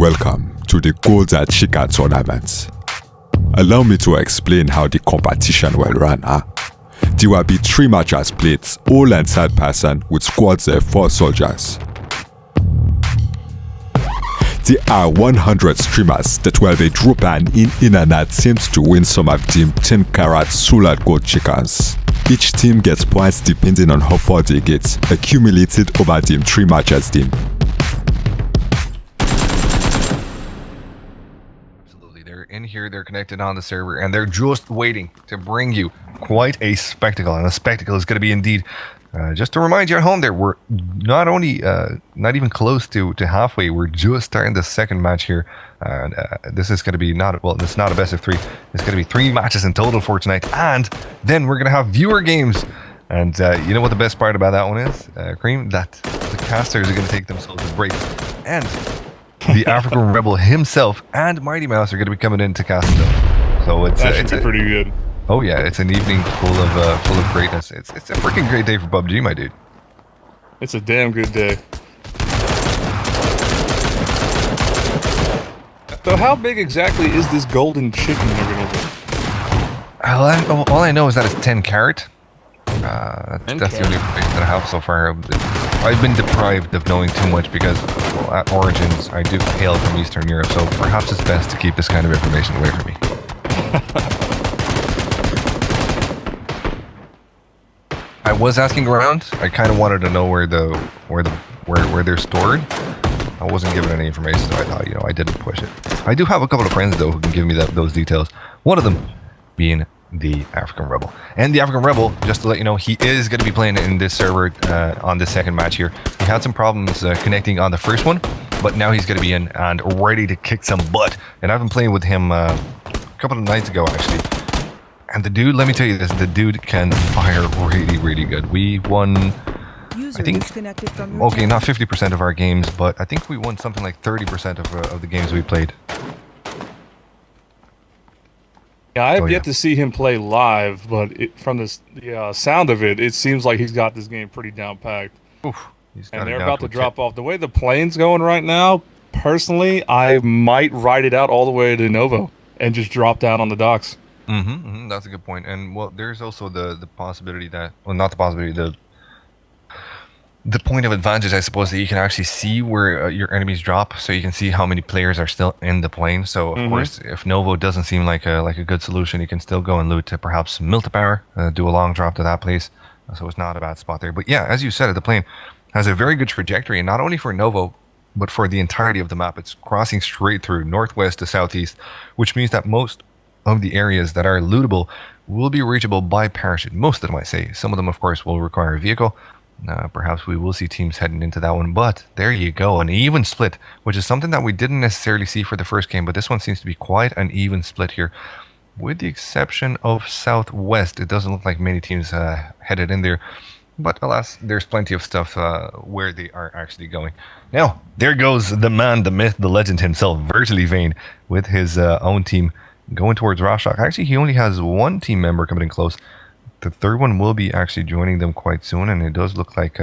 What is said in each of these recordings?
Welcome to the Golden Chicken Tournament. Allow me to explain how the competition will run. There will be 3 matches played, all in third person with squads of 4 soldiers. There are 100 streamers that will be dropping in and out teams to win some of them 10-carat solid gold chickens. Each team gets points depending on how far they get, accumulated over them 3 matches team. Absolutely, they're in here, they're connected on the server, and they're just waiting to bring you quite a spectacle. And the spectacle is going to be indeed, just to remind you at home there, we're not only, not even close to halfway, we're just starting the second match here. And this is going to be it's not a best of 3. It's going to be 3 matches in total for tonight. And then we're going to have viewer games. And you know what the best part about that one is, Cream? That the casters are going to take themselves a break. And the African Rebel himself and Mighty Mouse are going to be coming in to cast them. So it's pretty good. Oh yeah, it's an evening full of greatness. It's a freaking great day for PUBG, my dude. It's a damn good day. So how big exactly is this golden chicken you're gonna do? All I know is that it's 10 carat. That's the only information that I have so far. I've been deprived of knowing too much because, well, at Origins, I do hail from Eastern Europe, so perhaps it's best to keep this kind of information away from me. I was asking around. I kind of wanted to know where they're stored. I wasn't given any information, so I thought, I didn't push it. I do have a couple of friends though who can give me those details. One of them being the African Rebel. And the African Rebel, just to let you know, he is going to be playing in this server on this second match here. He had some problems connecting on the first one, but now he's going to be in and ready to kick some butt. And I've been playing with him a couple of nights ago actually. And the dude, let me tell you this, the dude can fire really, really good. We won, I think, okay, not 50% of our games, but I think we won something like 30% of the games we played. Yeah, I have yet to see him play live, but from the sound of it, it seems like he's got this game pretty down packed. And they're about to drop off. The way the plane's going right now, personally, I might ride it out all the way to Novo and just drop down on the docks. That's a good point. And well, there's also the possibility that, well, not the possibility, the point of advantage, I suppose, that you can actually see where your enemies drop, so you can see how many players are still in the plane. So of course, if Novo doesn't seem like a good solution, you can still go and loot to perhaps Miltipower, do a long drop to that place. So it's not a bad spot there. But yeah, as you said, the plane has a very good trajectory, and not only for Novo, but for the entirety of the map. It's crossing straight through northwest to southeast, which means that most of the areas that are lootable will be reachable by parachute. Most of them, I say. Some of them, of course, will require a vehicle. Perhaps we will see teams heading into that one, but there you go, an even split, which is something that we didn't necessarily see for the first game, but this one seems to be quite an even split here. With the exception of Southwest, it doesn't look like many teams headed in there, but alas, there's plenty of stuff where they are actually going. Now, there goes the man, the myth, the legend himself, Virtually Vane, with his own team going towards Rostock. Actually, he only has 1 team member coming in close. The third one will be actually joining them quite soon, and it does look like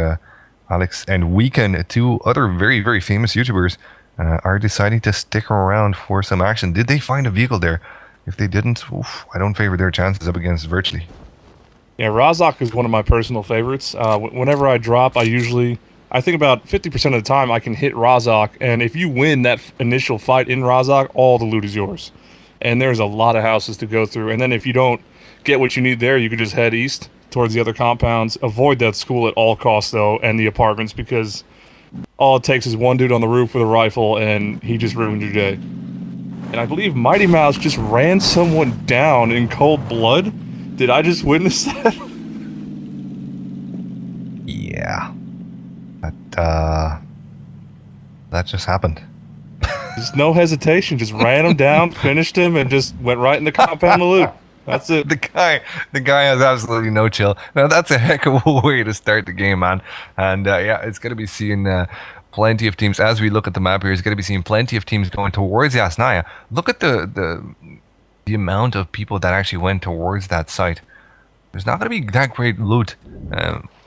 Alex and Weekend, 2 other very, very famous YouTubers, are deciding to stick around for some action. Did they find a vehicle there? If they didn't, I don't favor their chances up against Virtually. Yeah, Rostock is one of my personal favorites. Whenever I drop, I think about 50% of the time I can hit Rostock, and if you win that initial fight in Rostock, all the loot is yours. And there's a lot of houses to go through, and then if you don't get what you need there, you could just head east towards the other compounds. Avoid that school at all costs, though, and the apartments, because all it takes is one dude on the roof with a rifle, and he just ruined your day. And I believe Mighty Mouse just ran someone down in cold blood. Did I just witness that? Yeah. That just happened. Just no hesitation. Just ran him down, finished him, and just went right in the compound to loot. That's it. The guy has absolutely no chill. Now that's a heck of a way to start the game, man. And yeah, it's going to be seeing plenty of teams as we look at the map here. It's going to be seeing plenty of teams going towards Yasnaya. Look at the amount of people that actually went towards that site. There's not going to be that great loot.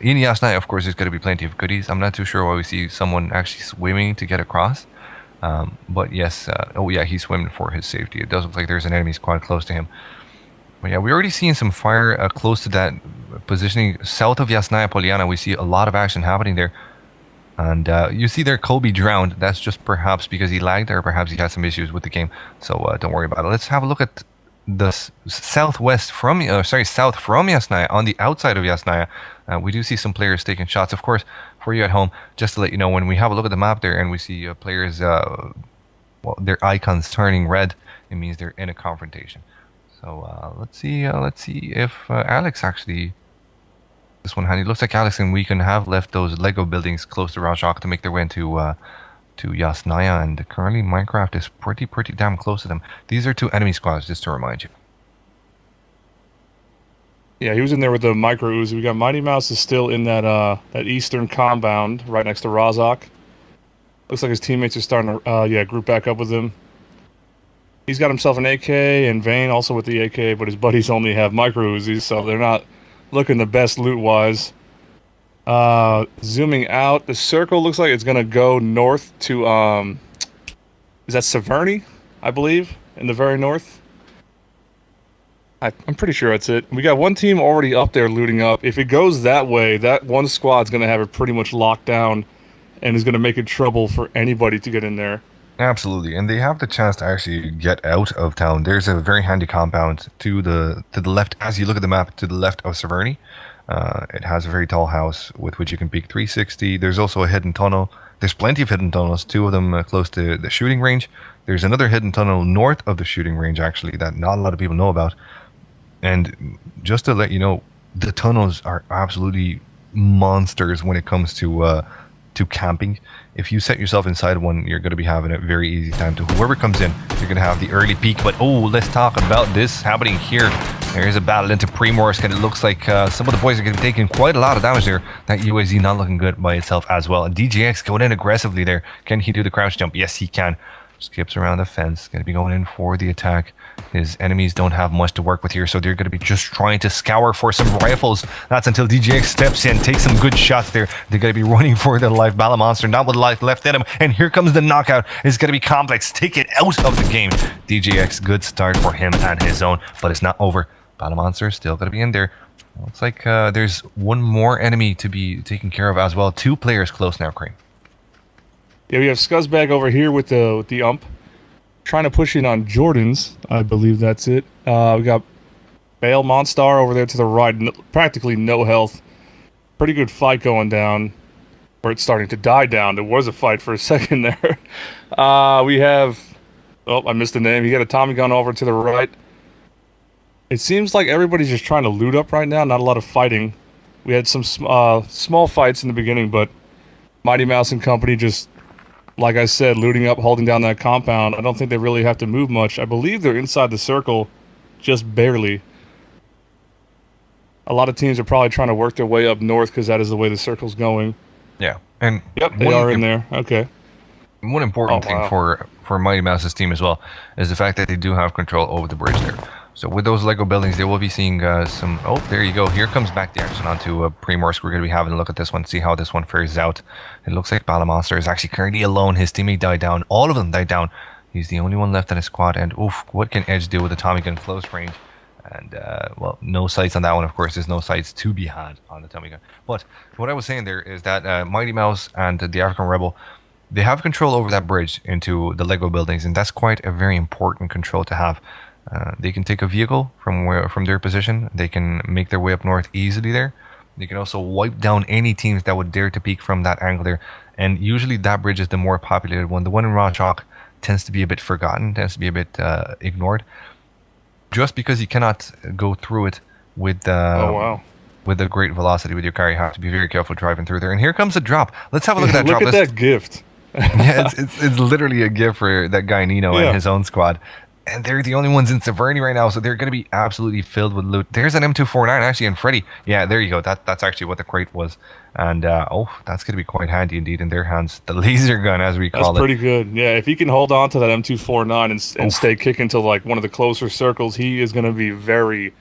In Yasnaya, of course, there's going to be plenty of goodies. I'm not too sure why we see someone actually swimming to get across. But yes, oh yeah, he's swimming for his safety. It does look like there's an enemy squad close to him. But yeah, we're already seeing some fire close to that positioning south of Yasnaya Poliana. We see a lot of action happening there. And you see there Colby drowned. That's just perhaps because he lagged or perhaps he had some issues with the game. So don't worry about it. Let's have a look at the southwest from, south from Yasnaya, on the outside of Yasnaya. We do see some players taking shots. Of course, for you at home, just to let you know, when we have a look at the map there and we see players, well, their icons turning red, it means they're in a confrontation. So let's see if Alex actually this one handy. Looks like Alex and Weekend have left those Lego buildings close to Rajak to make their way into to Yasnaya, and currently Minecraft is pretty damn close to them. These are 2 enemy squads, just to remind you. Yeah, he was in there with the micro Uzi. We got Mighty Mouse is still in that that eastern compound right next to Razak. Looks like his teammates are starting to group back up with him. He's got himself an AK, and Vane also with the AK, but his buddies only have micro Uzis, so they're not looking the best loot-wise. Zooming out, the circle looks like it's going to go north to, is that Severny, I believe, in the very north? I'm pretty sure that's it. We got one team already up there looting up. If it goes that way, that one squad's going to have it pretty much locked down and is going to make it trouble for anybody to get in there. Absolutely, and they have the chance to actually get out of town. There's a very handy compound to the left. As you look at the map, to the left of Severny, it has a very tall house with which you can peek 360. There's also a hidden tunnel. There's plenty of hidden tunnels, 2 of them close to the shooting range. There's another hidden tunnel north of the shooting range, actually, that not a lot of people know about. And just to let you know, the tunnels are absolutely monsters when it comes to camping. If you set yourself inside one, you're going to be having a very easy time. To whoever comes in, you're going to have the early peak. But oh, let's talk about this happening here. There's a battle into Primorsk, and it looks like some of the boys are going to be taking quite a lot of damage there. That UAZ not looking good by itself as well. And DJX going in aggressively there. Can he do the crouch jump? Yes, he can. Skips around the fence. Going to be going in for the attack. His enemies don't have much to work with here, so they're going to be just trying to scour for some rifles. That's until DJX steps in, takes some good shots there. They're going to be running for their life. Battle Monster not with life left in him, and here comes the knockout. It's going to be Complex. Take it out of the game. DJX, good start for him and his own, but it's not over. Battle Monster still going to be in there. Looks like there's one more enemy to be taken care of as well. 2 players close now, Crane. Yeah, we have Scuzzbag over here with the ump, trying to push in on Jordan's. I believe that's it. We got Bale Monstar over there to the right, practically no health. Pretty good fight going down, or it's starting to die down. There was a fight for a second there. We have, oh, I missed the name. You got a Tommy gun over to the right. It seems like everybody's just trying to loot up right now. Not a lot of fighting. We had some small fights in the beginning, but Mighty Mouse and company just, like I said, looting up, holding down that compound. I don't think they really have to move much. I believe they're inside the circle, just barely. A lot of teams are probably trying to work their way up north because that is the way the circle's going. Yeah, and yep, they are in there. Okay. One important thing for Mighty Mouse's team as well is the fact that they do have control over the bridge there. So with those Lego buildings, they will be seeing some... Oh, there you go. Here comes back the action onto Primorsk. We're going to be having a look at this one, see how this one fares out. It looks like Balamonster is actually currently alone. His teammate died down. All of them died down. He's the only one left in his squad. And oof, what can Edge do with a Tommy gun close range? And, well, no sights on that one, of course. There's no sights to be had on the Tommy gun. But what I was saying there is that Mighty Mouse and the African Rebel, they have control over that bridge into the Lego buildings. And that's quite a very important control to have. They can take a vehicle from their position. They can make their way up north easily there. They can also wipe down any teams that would dare to peek from that angle there. And usually that bridge is the more populated one. The one in Rajak tends to be a bit forgotten, tends to be a bit ignored. Just because you cannot go through it with with a great velocity with your car, you have to be very careful driving through there. And here comes a drop. Let's have a look at that drop. Look at that gift. Yeah, it's literally a gift for that guy Nino and his own squad. And they're the only ones in Severny right now, so they're going to be absolutely filled with loot. There's an M249 actually, and Freddy. Yeah, there you go. That's actually what the crate was. And, oh, that's going to be quite handy indeed in their hands. The laser gun, as we call it. That's pretty good. Yeah, if he can hold on to that M249 and stay kicking to, like, one of the closer circles, he is going to be very,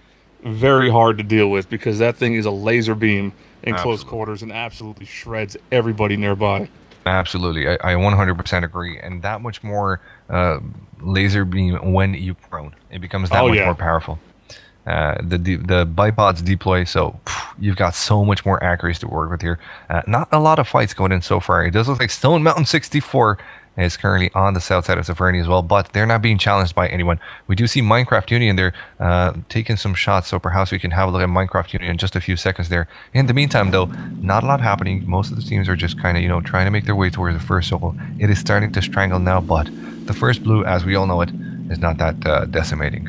very hard to deal with because that thing is a laser beam in close quarters and absolutely shreds everybody nearby. Absolutely, I 100% agree, and that much more laser beam when you prone, it becomes that Oh, much yeah. more powerful. The bipods deploy, so you've got so much more accuracy to work with here. Not a lot of fights going in so far. It does look like Stone Mountain 64 is currently on the south side of Severny as well, but they're not being challenged by anyone. We do see Minecraft Union there taking some shots, so perhaps we can have a look at Minecraft Union in just a few seconds there. In the meantime, though, not a lot happening. Most of the teams are just kind of, trying to make their way towards the first circle. It is starting to strangle now, but the first blue, as we all know it, is not that decimating.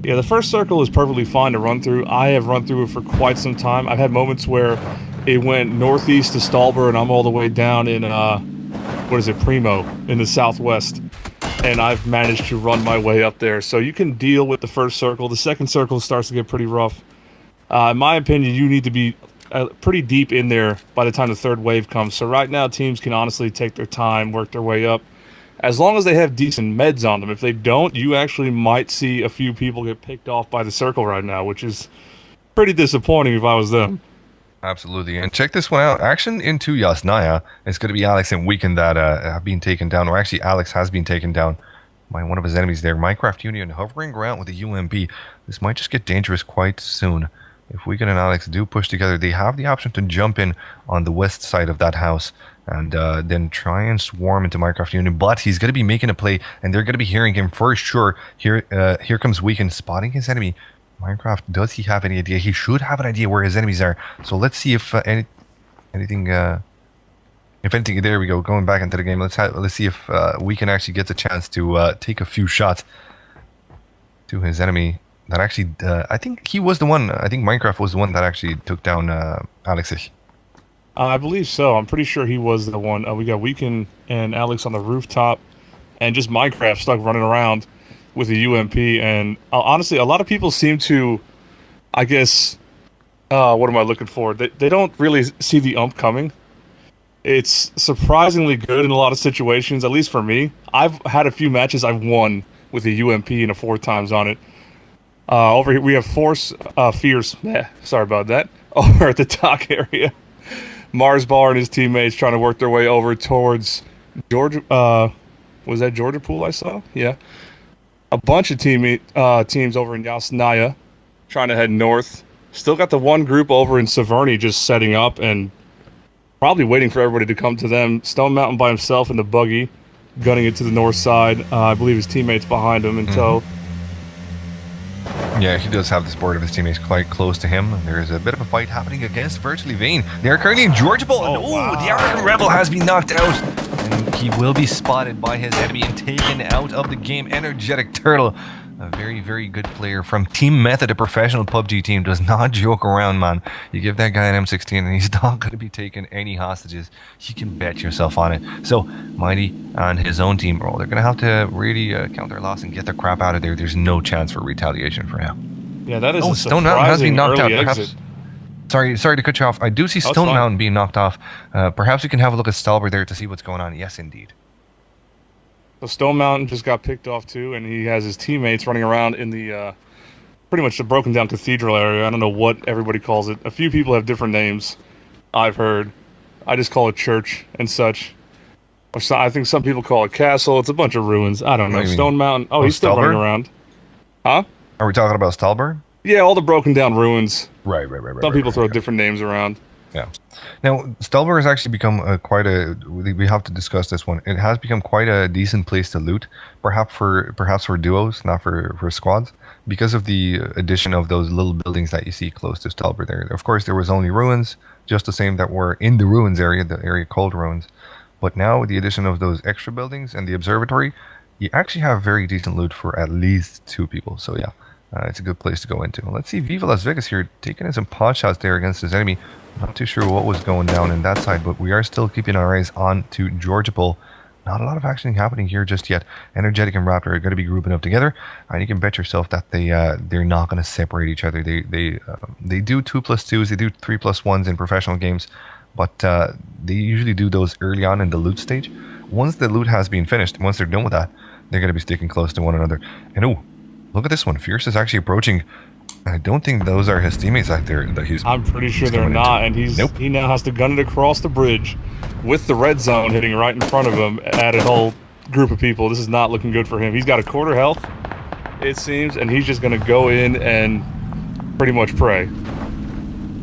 Yeah, the first circle is perfectly fine to run through. I have run through it for quite some time. I've had moments where it went northeast to Stalber, and I'm all the way down in, Primo, in the southwest. And I've managed to run my way up there. So you can deal with the first circle. The second circle starts to get pretty rough. In my opinion, you need to be pretty deep in there by the time the third wave comes. So right now, teams can honestly take their time, work their way up. As long as they have decent meds on them. If they don't, you actually might see a few people get picked off by the circle right now, which is pretty disappointing if I was them. Absolutely. And check this one out. Action into Yasnaya. It's going to be Alex and Weekend that have been taken down, or actually Alex has been taken down by one of his enemies there. Minecraft Union hovering around with the UMP. This might just get dangerous quite soon. If Weekend and Alex do push together, they have the option to jump in on the west side of that house and then try and swarm into Minecraft Union. But he's going to be making a play, and they're going to be hearing him for sure. Here comes Weekend spotting his enemy. Minecraft, does he have any idea? He should have an idea where his enemies are. So let's see if anything. There we go. Going back into the game. Let's see if Weekend actually gets a chance to take a few shots to his enemy. That actually, I think he was the one. I think Minecraft was the one that actually took down Alex. I believe so. I'm pretty sure he was the one. We got Weekend and Alex on the rooftop, and just Minecraft stuck running around with a UMP. And honestly, a lot of people seem to, I guess, what am I looking for? They don't really see the ump coming. It's surprisingly good in a lot of situations, at least for me. I've had a few matches I've won with a UMP and a 4 times on it. Over here, we have Fierce. Sorry about that. Over at the dock area. Mars Bar and his teammates trying to work their way over towards Georgia. Was that Georgia Pool I saw? Yeah. A bunch of teams over in Yasnaya trying to head north. Still got the one group over in Severny just setting up and probably waiting for everybody to come to them. Stone Mountain by himself in the buggy, gunning it to the north side. I believe his teammates behind him in tow. Yeah, he does have the support of his teammates quite close to him. There's a bit of a fight happening against Virtually Vain. They're currently in Georgia Bowl. Wow. The African Rebel has been knocked out. And he will be spotted by his enemy and taken out of the game. Energetic Turtle, a very, very good player from Team Method, a professional PUBG team, does not joke around, man. You give that guy an M16 and he's not going to be taking any hostages. You can bet yourself on it. So, Mighty and his own team, they're going to have to really count their loss and get the crap out of there. There's no chance for retaliation for him. Yeah, that is a Stone Mountain has been knocked out. Exit. Sorry to cut you off. I do see Stone Mountain being knocked off. Perhaps we can have a look at Stalber there to see what's going on. Yes, indeed. So Stone Mountain just got picked off too, and he has his teammates running around in the pretty much the broken down cathedral area. I don't know what everybody calls it. A few people have different names, I've heard. I just call it church and such. Or so, I think some people call it castle. It's a bunch of ruins. I don't know. Stone Mountain. Oh, he's still running around. Huh? Are we talking about Stalber? Yeah, all the broken down ruins. Right. Some people throw different names around. Yeah. Now, Stalber has actually become we have to discuss this one. It has become quite a decent place to loot, perhaps for duos, not for squads, because of the addition of those little buildings that you see close to Stalber there. Of course, there was only ruins, just the same that were in the ruins area, the area called ruins. But now, with the addition of those extra buildings and the observatory, you actually have very decent loot for at least 2 people. So yeah, it's a good place to go into. Let's see Viva Las Vegas here, taking some pot shots there against his enemy. Not too sure what was going down in that side, but we are still keeping our eyes on to Georgia Bowl. Not a lot of action happening here just yet. Energetic and Raptor are going to be grouping up together, and you can bet yourself that they're not going to separate each other. They do 2+2s, they do 3+1s in professional games, but they usually do those early on in the loot stage. Once the loot has been finished, once they're done with that, they're going to be sticking close to one another. And oh, look at this one. Fierce is actually approaching I don't think those are his teammates out there that he's. I'm pretty sure he's they're coming not, into. and he now has to gun it across the bridge with the red zone hitting right in front of him at a whole group of people. This is not looking good for him. He's got a quarter health, it seems, and he's just going to go in and pretty much pray.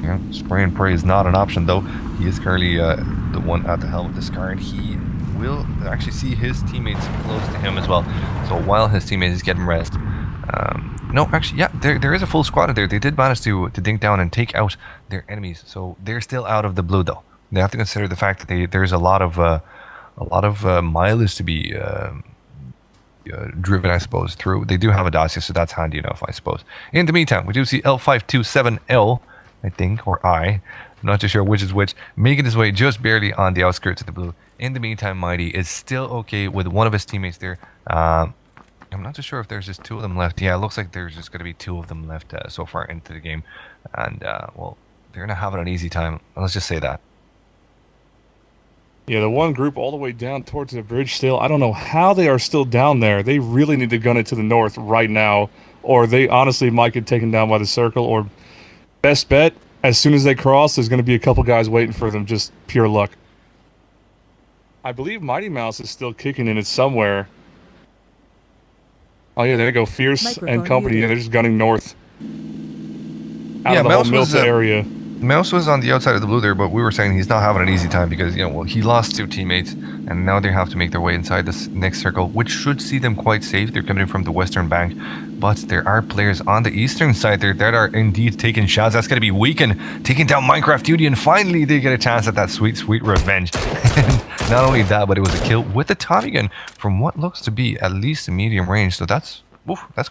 Yeah, spray and pray is not an option though. He is currently the one at the helm of this car, and he will actually see his teammates close to him as well. So while his teammates is getting rest, no, actually, yeah, there is a full squad in there. They did manage to dink down and take out their enemies, so they're still out of the blue though. They have to consider the fact that there's a lot of mileage to be driven, I suppose, through. They do have a Dacia, so that's handy enough, I suppose. In the meantime, we do see L527L, I think, or I'm not too sure which is which, making his way just barely on the outskirts of the blue. In the meantime, Mighty is still okay with one of his teammates there. I'm not too sure if there's just two of them left. Yeah, it looks like there's just going to be two of them left so far into the game. And, well, they're not having an easy time. Let's just say that. Yeah, the one group all the way down towards the bridge still. I don't know how they are still down there. They really need to gun it to the north right now, or they honestly might get taken down by the circle, or best bet, as soon as they cross, there's going to be a couple guys waiting for them, just pure luck. I believe Mighty Mouse is still kicking in it somewhere. Oh yeah, there you go, Fierce Microphone and company. muted. Yeah, they're just gunning north. Out Yeah, of the Mouse whole was, Milta area. Mouse was on the outside of the blue there, but we were saying he's not having an easy time because, you know, well, he lost two teammates, and now they have to make their way inside this next circle, which should see them quite safe. They're coming in from the western bank, but there are players on the eastern side there that are indeed taking shots. That's going to be Weekend taking down Minecraft Duty, and finally they get a chance at that sweet, sweet revenge. And not only that, but it was a kill with a Tommy gun from what looks to be at least a medium range. So that's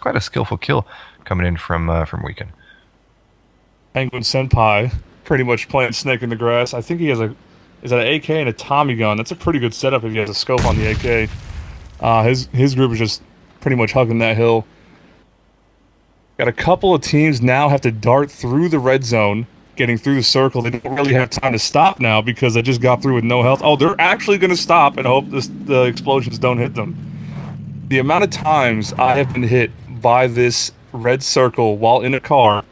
quite a skillful kill coming in from Weekend. Penguin Senpai pretty much playing snake in the grass. I think he has an AK and a Tommy gun. That's a pretty good setup if he has a scope on the AK. His group is just pretty much hugging that hill. Got a couple of teams now have to dart through the red zone, getting through the circle. They don't really have time to stop now because they just got through with no health. Oh, they're actually going to stop and hope the explosions don't hit them. The amount of times I have been hit by this red circle while in a car,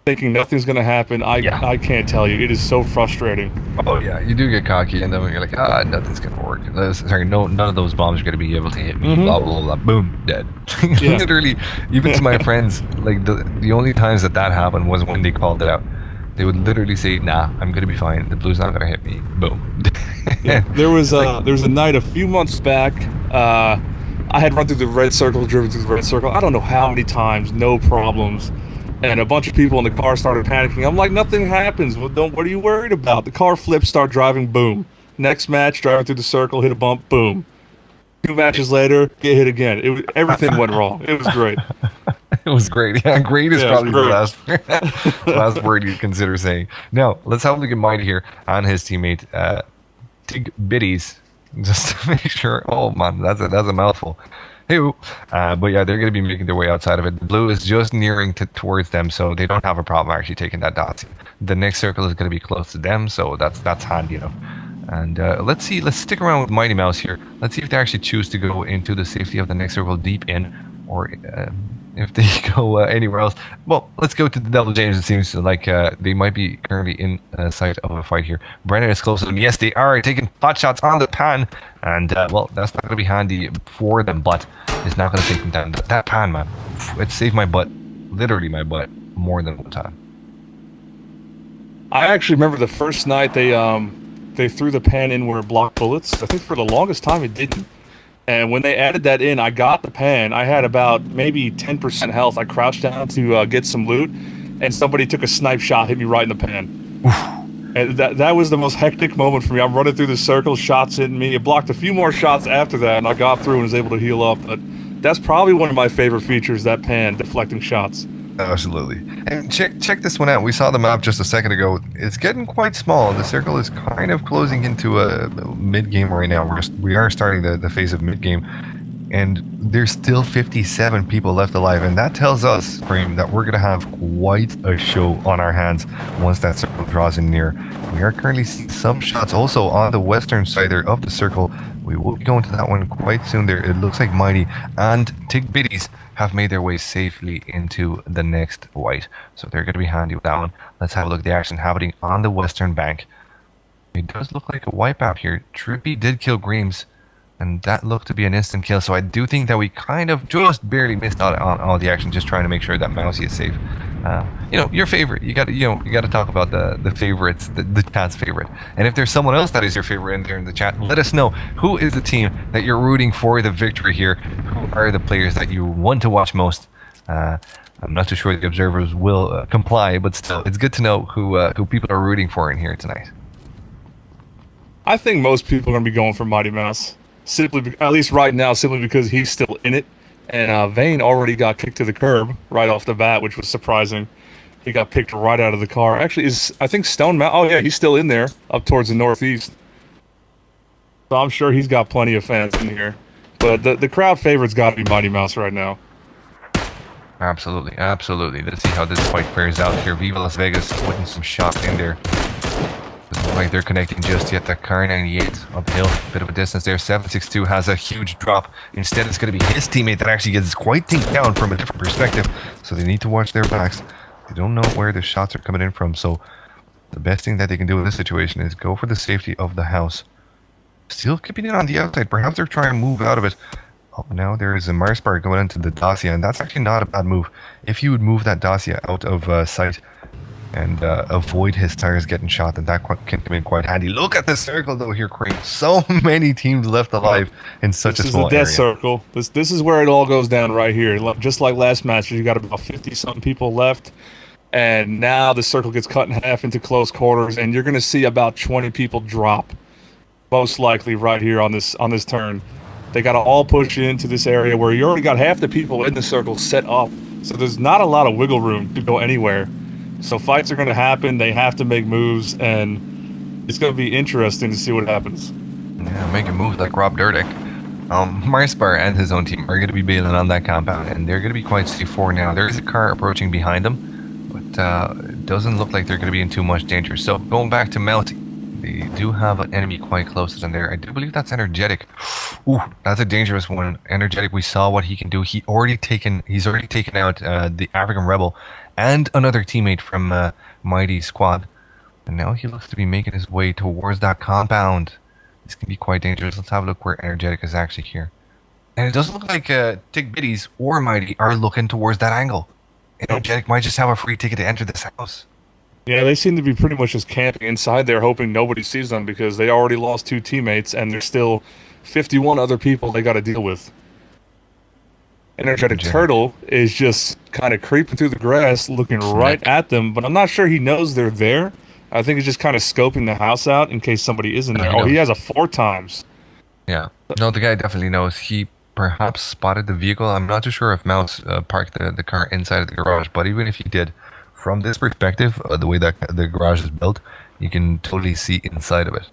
thinking nothing's going to happen, I can't tell you. It is so frustrating. Oh yeah, you do get cocky, and then when you're like, nothing's gonna work. Sorry, none of those bombs are gonna be able to hit me. Blah blah blah. Boom, dead. Yeah. Literally, even to my friends, like the only times that happened was when they called it out. They would literally say, "Nah, I'm gonna be fine. The blue's not gonna hit me." Boom. Yeah. There was a night a few months back. I had run through the red circle, driven through the red circle. I don't know how many times, no problems. And a bunch of people in the car started panicking. I'm like, nothing happens. What are you worried about? The car flips, start driving, boom. Next match, driving through the circle, hit a bump, boom. 2 matches later, get hit again. Everything went wrong. It was great. It was great. Yeah, great is probably great. the last word you'd consider saying. Now, let's have a look at Mighty here on his teammate, Tig Biddies, just to make sure. Oh man, that's a mouthful. But yeah, they're going to be making their way outside of it. The blue is just nearing towards them, so they don't have a problem actually taking that dot. The next circle is going to be close to them, so that's handy enough. And let's stick around with Mighty Mouse here. Let's see if they actually choose to go into the safety of the next circle deep in, or if they go anywhere else. Well, let's go to the Devil James. It seems like they might be currently in sight of a fight here. Brennan is close to them. Yes, they are taking pot shots on the pan, and well, that's not going to be handy for them, but it's not going to take them down. That pan, man, it saved my butt, literally my butt, more than one time. I actually remember the first night they threw the pan in where it blocked bullets. I think for the longest time it didn't. And when they added that in, I got the pan. I had about maybe 10% health. I crouched down to get some loot, and somebody took a snipe shot, hit me right in the pan. And that was the most hectic moment for me. I'm running through the circle, shots hitting me. It blocked a few more shots after that, and I got through and was able to heal up. But that's probably one of my favorite features, that pan, deflecting shots. Absolutely. And check this one out. We saw the map just a second ago. It's getting quite small. The circle is kind of closing into a mid-game right now. We are starting the phase of mid-game. and there's still 57 people left alive, and that tells us, Cream, that we're going to have quite a show on our hands once that circle draws in near. We are currently seeing some shots also on the western side there of the circle. We will be going to that one quite soon there. It looks like Mighty and Tig Biddies have made their way safely into the next white, so they're going to be handy with that one. Let's have a look at the action happening on the western bank. It does look like a wipeout here. Trippy did kill Greaves, and that looked to be an instant kill, so I do think that we kind of just barely missed out on all the action, just trying to make sure that Mousy is safe. Your favorite. You got to talk about the favorites, the chat's favorite. And if there's someone else that is your favorite in there in the chat, let us know who is the team that you're rooting for the victory here. Who are the players that you want to watch most? I'm not too sure the observers will comply, but still, it's good to know who people are rooting for in here tonight. I think most people are going to be going for Mighty Mouse. At least right now, simply because he's still in it. And Vane already got kicked to the curb right off the bat, which was surprising. He got picked right out of the car. Actually, I think Stone Mountain... Oh, yeah, he's still in there, up towards the northeast. So I'm sure he's got plenty of fans in here. But the crowd favorite's got to be Mighty Mouse right now. Absolutely, absolutely. Let's see how this fight fares out here. Viva Las Vegas putting some shots in there. Doesn't look like they're connecting just yet. That car 98 uphill, bit of a distance there. 762 has a huge drop. Instead, it's going to be his teammate that actually gets quite taken down from a different perspective. So they need to watch their backs. They don't know where the shots are coming in from. So the best thing that they can do in this situation is go for the safety of the house. Still keeping it on the outside. Perhaps they're trying to move out of it. Oh, now there is a Marspar going into the Dacia, and that's actually not a bad move. If you would move that Dacia out of sight and avoid his tires getting shot, then that can come in quite handy. Look at the circle though here, Crane. So many teams left alive in such a small area. This is the death circle. This is where it all goes down right here. Just like last match, you got about 50-something people left, and now the circle gets cut in half into close quarters, and you're going to see about 20 people drop, most likely right here on this turn. They got to all push into this area where you already got half the people in the circle set up, so there's not a lot of wiggle room to go anywhere. So fights are going to happen. They have to make moves, and it's going to be interesting to see what happens. Yeah, making moves like Rob Dyrdek. Marspar and his own team are going to be bailing on that compound, and they're going to be quite safe for now. There is a car approaching behind them, but it doesn't look like they're going to be in too much danger. So going back to Mounty, they do have an enemy quite close to them there. I do believe that's Energetic. Ooh, that's a dangerous one. Energetic, we saw what he can do. He's already taken out the African Rebel and another teammate from Mighty's squad. And now he looks to be making his way towards that compound. This can be quite dangerous. Let's have a look where Energetic is actually here. And it doesn't look like Tig Biddies or Mighty are looking towards that angle. Energetic might just have a free ticket to enter this house. Yeah, they seem to be pretty much just camping inside there, hoping nobody sees them, because they already lost 2 teammates, and there's still 51 other people they got to deal with. Energetic Turtle is just kind of creeping through the grass, looking right at them, but I'm not sure he knows they're there. I think he's just kind of scoping the house out in case somebody is in there. Oh, he has a 4 times. Yeah. No, the guy definitely knows. He perhaps spotted the vehicle. I'm not too sure if Mouse parked the car inside of the garage, but even if he did, from this perspective, the way that the garage is built, you can totally see inside of it.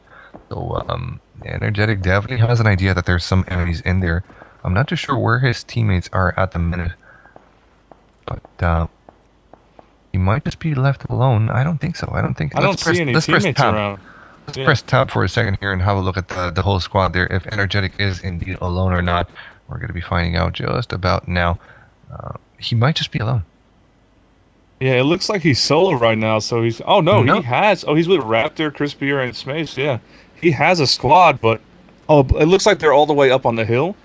So, Energetic definitely has an idea that there's some enemies in there. I'm not too sure where his teammates are at the minute, but he might just be left alone. I don't think so. I don't see any teammates around. Let's press tab for a second here and have a look at the whole squad there. If Energetic is indeed alone or not, we're going to be finding out just about now. He might just be alone. Yeah, it looks like he's solo right now. So he's. Oh no, he has. Oh, he's with Raptor, Crispier, and Smace. Yeah, he has a squad, but it looks like they're all the way up on the hill.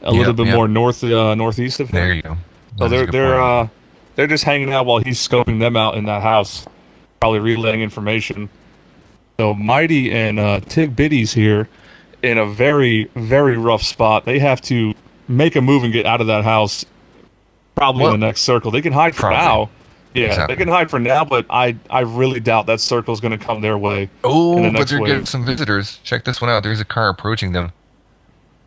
A little bit more northeast of him. There you go. So they're just hanging out while he's scoping them out in that house, probably relaying information. So Mighty and Tig Biddies here in a very, very rough spot. They have to make a move and get out of that house, probably in the next circle. They can hide for now. Yeah, exactly. They can hide for now, but I really doubt that circle's going to come their way. Oh, but they're getting some visitors. Check this one out. There's a car approaching them.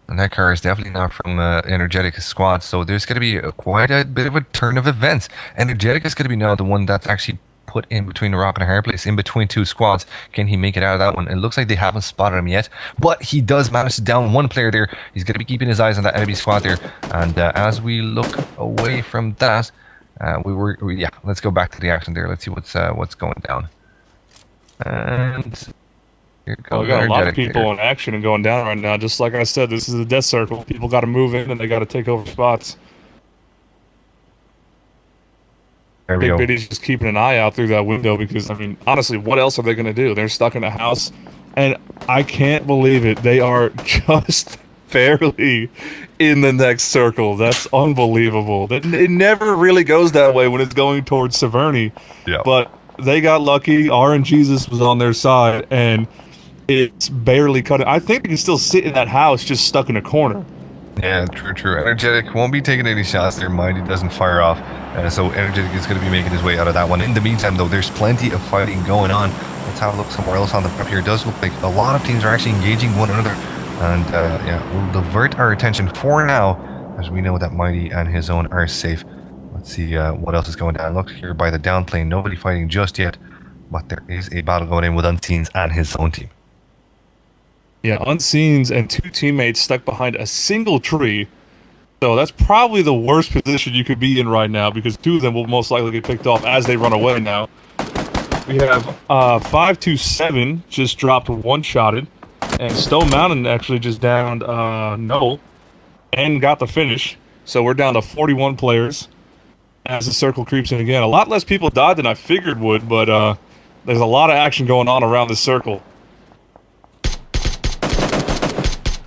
And that car is definitely not from Energetic squad, so there's going to be quite a bit of a turn of events. Energetic is going to be now the one that's actually put in between a rock and a hard place, in between two squads. Can he make it out of that one? It looks like they haven't spotted him yet, but he does manage to down one player there. He's going to be keeping his eyes on that enemy squad there. And as we look away from that, let's go back to the action there. Let's see what's going down. And here goes we got a lot of people there. in action and going down right now. Just like I said, this is a death circle. People got to move in and they got to take over spots. There we Big go. Biddy's just keeping an eye out through that window because, I mean, honestly, what else are they going to do? They're stuck in a house, and I can't believe it. They are just barely in the next circle. That's unbelievable. It never really goes that way when it's going towards Severny. Yeah. But they got lucky. RNGesus was on their side, and it's barely cut. I think they can still sit in that house just stuck in a corner. Yeah, true. Energetic won't be taking any shots there. Mind he doesn't fire off. So Energetic is going to be making his way out of that one. In the meantime, though, there's plenty of fighting going on. Let's have a look somewhere else on the map here. It does look like a lot of teams are actually engaging one another. And we'll divert our attention for now, as we know that Mighty and his own are safe. Let's see what else is going down. Look here by the down plane. Nobody fighting just yet. But there is a battle going in with Unseens and his own team. Yeah, Unseens and two teammates stuck behind a single tree. So that's probably the worst position you could be in right now because two of them will most likely get picked off as they run away now. We have 527 just dropped one-shotted. And Stone Mountain actually just downed Noel and got the finish. So we're down to 41 players as the circle creeps in again. A lot less people died than I figured would, but there's a lot of action going on around the circle.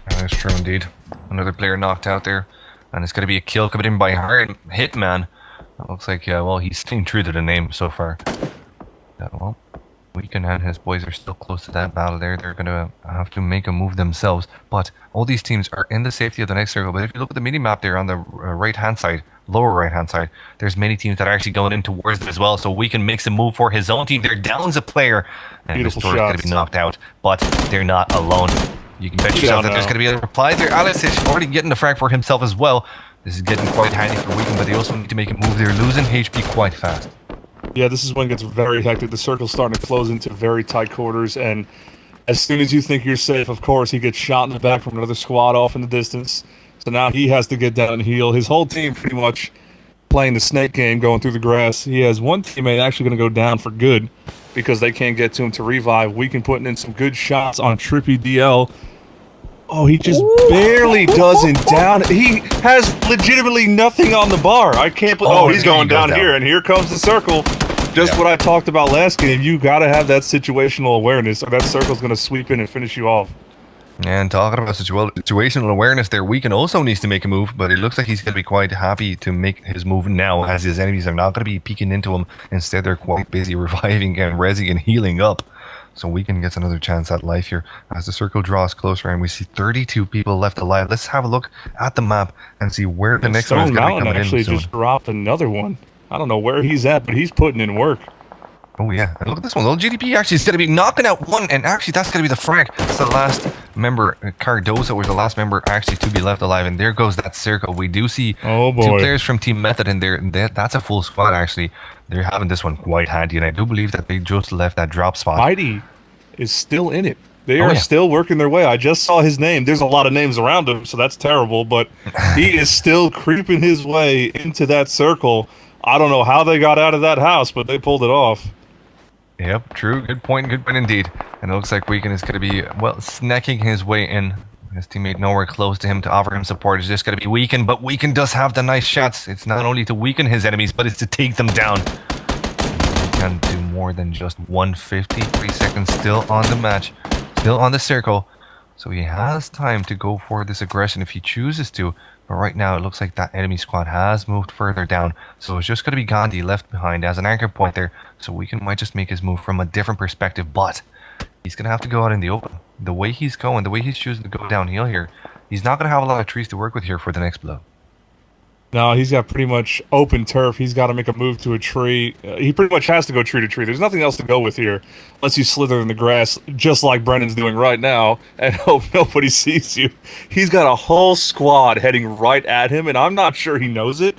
That's true indeed. Another player knocked out there. And it's going to be a kill coming in by Hard Hitman. It looks like, he's staying true to the name so far. Weekend and his boys are still close to that battle there. They're going to have to make a move themselves. But all these teams are in the safety of the next circle. But if you look at the mini-map there on the right-hand side, lower right-hand side, there's many teams that are actually going in towards them as well. So Weekend makes a move for his own team. They're downs a player. And this door is going to be knocked out. But they're not alone. You can bet yourself that there's going to be a reply there. Alice is already getting the frag for himself as well. This is getting quite handy for Weekend, but they also need to make a move. They're losing HP quite fast. Yeah, this is when it gets very hectic. The circle's starting to close into very tight quarters, and as soon as you think you're safe, of course, he gets shot in the back from another squad off in the distance. So now he has to get down and heal. His whole team pretty much playing the snake game, going through the grass. He has one teammate actually going to go down for good because they can't get to him to revive. Weekend putting in some good shots on Trippy DL. Oh, he just barely doesn't down. He has legitimately nothing on the bar. I can't believe. Oh, he's going down here, and here comes the circle. Just what I talked about last game. You got to have that situational awareness, or that circle's going to sweep in and finish you off. And talking about situational awareness there, Weekend also needs to make a move, but it looks like he's going to be quite happy to make his move now, as his enemies are not going to be peeking into him. Instead, they're quite busy reviving and rezzing and healing up. So Weekend gets another chance at life here as the circle draws closer and we see 32 people left alive. Let's have a look at the map and see where the next one is going to be coming in. Actually just dropped another one. I don't know where he's at, but he's putting in work. Oh yeah, and look at this one. Little GDP actually is going to be knocking out one, and actually that's going to be the frag. It's the last member. Cardoza was the last member actually to be left alive, and there goes that circle. We do see two players from Team Method in there. That's a full squad actually. They're having this one quite handy, and I do believe that they just left that drop spot. Mighty is still in it. They are still working their way. I just saw his name. There's a lot of names around him, so that's terrible, but he is still creeping his way into that circle. I don't know how they got out of that house, but they pulled it off. Yep, true. Good point indeed. And it looks like Weekend is going to be, well, snacking his way in. His teammate nowhere close to him to offer him support. It's just going to be Weekend, but Weekend does have the nice shots. It's not only to weaken his enemies, but it's to take them down. He can do more than just 150. 3 seconds still on the match, still on the circle. So he has time to go for this aggression if he chooses to. But right now, it looks like that enemy squad has moved further down. So it's just going to be Gandhi left behind as an anchor point there. So Weekend might just make his move from a different perspective. But he's going to have to go out in the open. The way he's going, the way he's choosing to go downhill here, he's not going to have a lot of trees to work with here for the next blow. No, he's got pretty much open turf. He's got to make a move to a tree. He pretty much has to go tree to tree. There's nothing else to go with here unless you slither in the grass, just like Brennan's doing right now, and hope nobody sees you. He's got a whole squad heading right at him, and I'm not sure he knows it.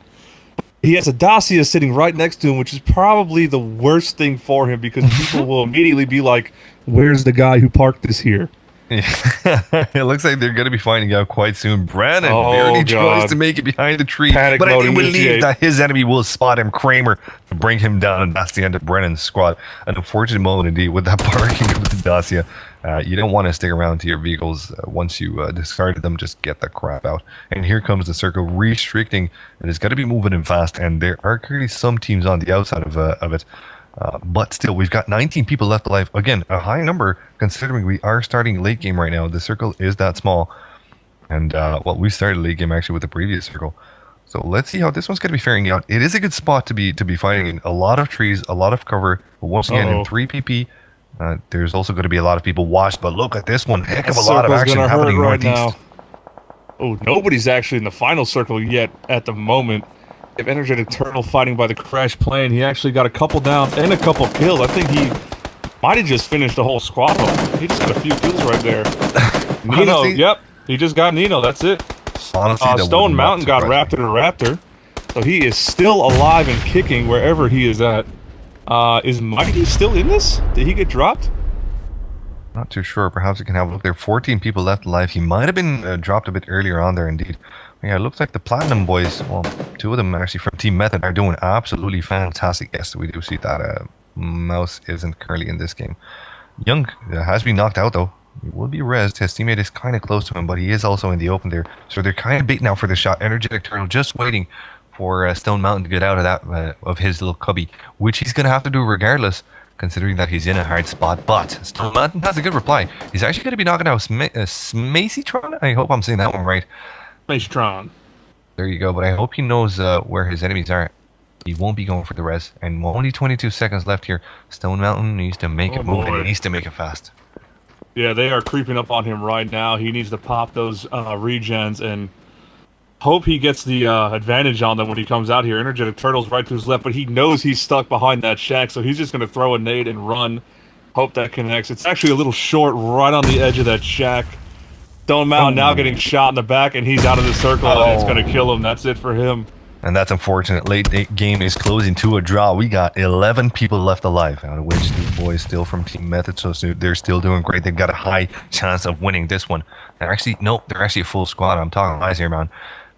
He has a Dacia sitting right next to him, which is probably the worst thing for him because people will immediately be like, "Where's the guy who parked this here?" It looks like they're going to be finding out quite soon. Brandon barely tries to make it behind the tree, Panic but I mode do believe initiate. that his enemy will spot him, Kramer, to bring him down, and that's the end of Brennan's squad. An unfortunate moment indeed with that parking of the Dacia. You don't want to stick around to your vehicles once you discarded them. Just get the crap out. And here comes the circle restricting. It is going to be moving in fast, and there are clearly some teams on the outside of it. But still, we've got 19 people left alive. Again, a high number considering we are starting late game right now. The circle is that small. And, well, we started late game actually with the previous circle. So let's see how this one's going to be faring out. It is a good spot to be fighting in. A lot of trees, a lot of cover. But once again, in 3 PP, there's also going to be a lot of people watched. But look at this one. Heck of a lot of action happening right northeast. now. Oh, nobody's actually in the final circle yet at the moment. If Energetic Turtle fighting by the crash plane, he actually got a couple down and a couple kills. I think he might have just finished the whole squad. He just got a few kills right there. Nino, Honestly, yep, he just got Nino. That's it. Honestly, Stone Mountain got Raptor to Raptor, so he is still alive and kicking wherever he is at. Is Mighty still in this? Did he get dropped? Not too sure. Perhaps we can have a look. There are 14 people left alive. He might have been dropped a bit earlier on there, indeed. Yeah, it looks like the Platinum boys, well, 2 of them actually from Team Method, are doing absolutely fantastic. Yes, we do see that Mouse isn't currently in this game. Young has been knocked out, though. He will be rezzed. His teammate is kind of close to him, but he is also in the open there. So they're kind of bait now for the shot. Energetic Turtle just waiting for Stone Mountain to get out of that of his little cubby, which he's going to have to do regardless, considering that he's in a hard spot. But Stone Mountain has a good reply. He's actually going to be knocking out Smaceytron. I hope I'm saying that one right. Macetron. There you go, but I hope he knows where his enemies are. He won't be going for the res. And only 22 seconds left here. Stone Mountain needs to make it move, and he needs to make it fast. Yeah, they are creeping up on him right now. He needs to pop those regens and hope he gets the advantage on them when he comes out here. Energetic Turtle's right to his left, but he knows he's stuck behind that shack, so he's just going to throw a nade and run. Hope that connects. It's actually a little short right on the edge of that shack. Stone Mountain now getting shot in the back, and he's out of the circle, and it's going to kill him. That's it for him. And that's unfortunate. Late game is closing to a draw. We got 11 people left alive, out of which the boys still from Team Method, so they're still doing great. They've got a high chance of winning this one. They're actually a full squad. I'm talking lies here, man.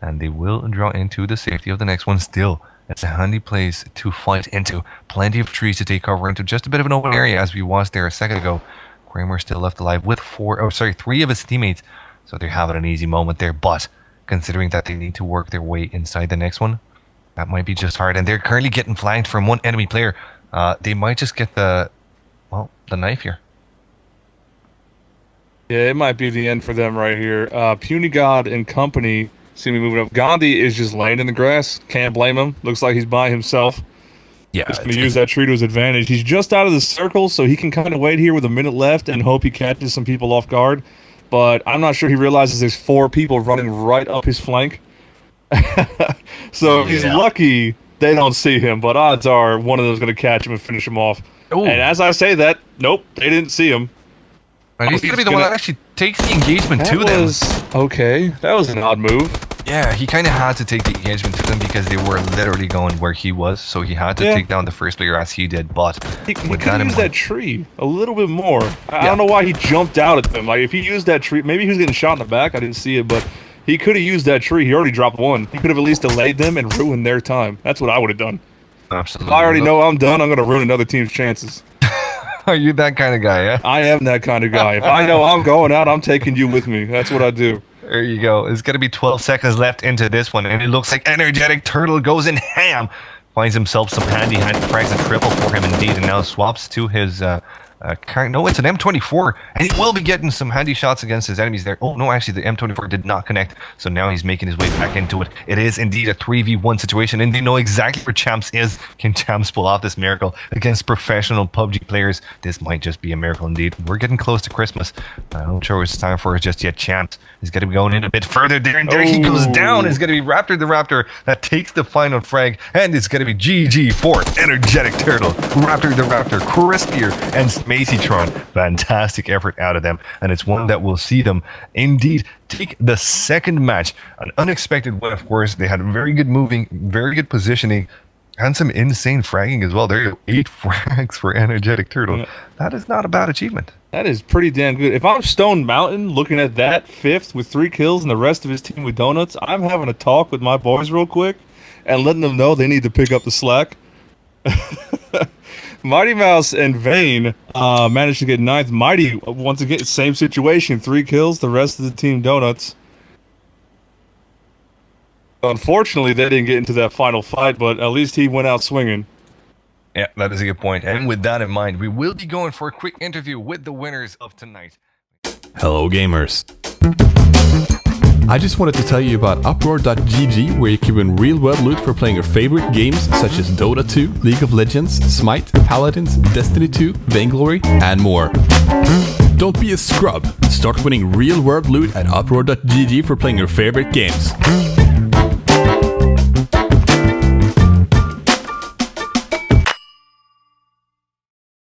And they will draw into the safety of the next one still. It's a handy place to fight into. Plenty of trees to take cover into. Just a bit of an open area, as we watched there a second ago. Kramer still left alive with 3 of his teammates. So they're having an easy moment there, but considering that they need to work their way inside the next one, that might be just hard. And they're currently getting flanked from one enemy player. They might just get the knife here. Yeah, it might be the end for them right here. Puny God and company seem to be moving up. Gandhi is just laying in the grass. Can't blame him. Looks like he's by himself. Yeah, he's going to use that tree to his advantage. He's just out of the circle, so he can kind of wait here with a minute left and hope he catches some people off guard. But I'm not sure he realizes there's 4 people running right up his flank. So if he's lucky, they don't see him. But odds are one of them is going to catch him and finish him off. Ooh. And as I say that, nope, they didn't see him. And he's going to be the one that actually takes the engagement to them. Okay, that was an odd move. Yeah, he kind of had to take the engagement to them because they were literally going where he was. So he had to take down the first player as he did. But he could use that tree a little bit more. I don't know why he jumped out at them. Like, if he used that tree, maybe he was getting shot in the back. I didn't see it, but he could have used that tree. He already dropped one. He could have at least delayed them and ruined their time. That's what I would have done. Absolutely. If I already know I'm done, I'm going to ruin another team's chances. Are you that kind of guy, yeah? I am that kind of guy. If I know I'm going out, I'm taking you with me. That's what I do. There you go. It's going to be 12 seconds left into this one, and it looks like Energetic Turtle goes in ham. Finds himself some handy frags and triple for him indeed, and now swaps to his no, it's an M24, and he will be getting some handy shots against his enemies there. Oh, no, actually, the M24 did not connect, so now he's making his way back into it. It is indeed a 3v1 situation, and they know exactly where Champs is. Can Champs pull off this miracle against professional PUBG players? This might just be a miracle indeed. We're getting close to Christmas. I'm not sure what it's time for just yet. Champs is going to be going in a bit further there, and there he goes down. It's going to be Raptor the Raptor that takes the final frag, and it's going to be GG for Energetic Turtle, Raptor the Raptor, Crispier, and Macytron. Fantastic effort out of them, and it's one that will see them indeed take the second match. An unexpected one, of course. They had very good moving, very good positioning, and some insane fragging as well. There you go, 8 frags for Energetic Turtle. Yeah. That is not a bad achievement. That is pretty damn good. If I'm Stone Mountain looking at that 5th with 3 kills and the rest of his team with donuts, I'm having a talk with my boys real quick and letting them know they need to pick up the slack. Mighty Mouse and Vane managed to get 9th. Mighty, once again, same situation. 3 kills, the rest of the team donuts. Unfortunately, they didn't get into that final fight, but at least he went out swinging. Yeah, that is a good point. And with that in mind, we will be going for a quick interview with the winners of tonight. Hello gamers. I just wanted to tell you about Uproar.gg, where you can win real-world loot for playing your favorite games such as Dota 2, League of Legends, Smite, Paladins, Destiny 2, Vainglory, and more. Don't be a scrub. Start winning real-world loot at Uproar.gg for playing your favorite games.